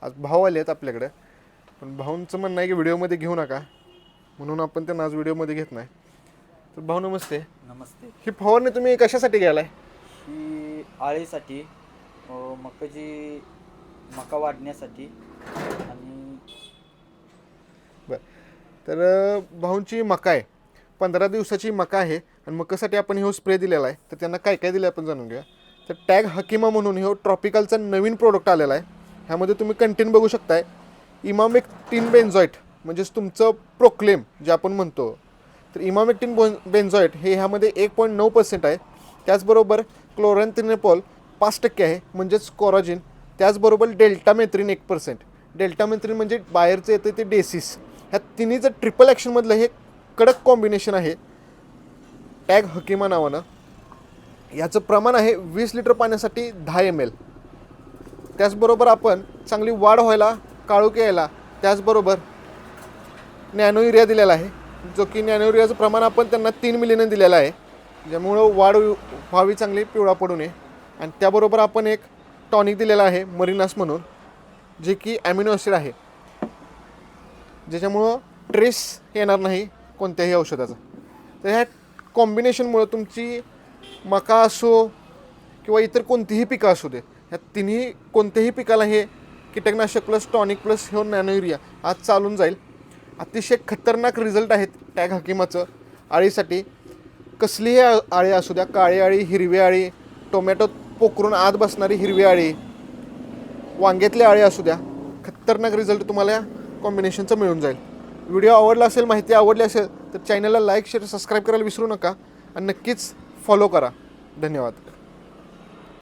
आज भाऊ आले आहेत आपल्याकडे, पण भाऊंचं म्हणणं आहे की व्हिडिओमध्ये घेऊ नका, म्हणून आपण त्यांना आज व्हिडिओमध्ये घेत नाही. तर भाऊ नमस्ते. नमस्ते. ही फवारणी तुम्ही कशासाठी घ्यायलाय? ही आळीसाठी, मका वाढण्यासाठी आणि बरं, तर भाऊंची मका आहे, 15 दिवसाची मका आहे आणि मकासाठी आपण ह्यो स्प्रे दिलेला आहे. तर त्यांना काय काय दिलं आपण जाणून घ्या. तर टॅग हकीमा म्हणून ह्यो ट्रॉपिकलचा नवीन प्रोडक्ट आलेला आहे. ह्यामध्ये तुम्ही कंटेंट बघू शकताय. इमामेक्टिन बेन्झॉइट म्हणजेच तुमचं प्रोक्लेम जे आपण म्हणतो, तर इमामेक्टिन बेन्झॉइट हे ह्यामध्ये 1.9% आहे. त्याचबरोबर क्लोरॅन्थिनेपॉल 5% आहे म्हणजेच कोराजिन. त्याचबरोबर डेल्टामेथ्रिन 1%. डेल्टामेथ्रिन म्हणजे बाहेरचं येतं ते डेसिस. ह्या तिन्हीचं ट्रिपल ॲक्शनमधलं हे कडक कॉम्बिनेशन आहे टॅग हकीमा नावानं. याचं प्रमाण आहे 20 लिटर पाण्यासाठी 10 ml. त्याचबरोबर आपण चांगली वाढ व्हायला, काळोखी यायला, त्याचबरोबर नॅनो युरिया दिलेला आहे, जो की नॅनो युरियाचं प्रमाण आपण त्यांना 3 मिलीनं दिलेलं आहे, ज्यामुळं वाढ व्हावी चांगली, पिवळा पडू नये. आणि त्याबरोबर आपण एक टॉनिक दिलेला आहे मरिनास म्हणून, जे की ॲमिनो ॲसिड आहे, ज्याच्यामुळं ट्रेस येणार नाही कोणत्याही औषधाचा. तर ह्या कॉम्बिनेशनमुळं तुमची मका असो किंवा इतर कोणतीही पिकं असू दे, ह्या तिन्ही कोणत्याही पिकाला हे कीटकनाशक प्लस टॉनिक प्लस ह्यो नॅनो युरिया आज चालून जाईल. अतिशय खतरनाक रिझल्ट आहेत टॅग हकीमाचं आळीसाठी. कसलीही आळी असू द्या, काळी आळी, हिरवी आळी, टोमॅटो पोखरून आत बसणारी हिरवी आळी, वांग्यातली आळी असू द्या, खतरनाक रिझल्ट तुम्हाला या कॉम्बिनेशनचं मिळून जाईल. व्हिडिओ आवडला असेल, माहिती आवडली असेल तर चॅनलला लाईक, शेअर, सबस्क्राईब करायला विसरू नका आणि नक्कीच फॉलो करा. धन्यवाद.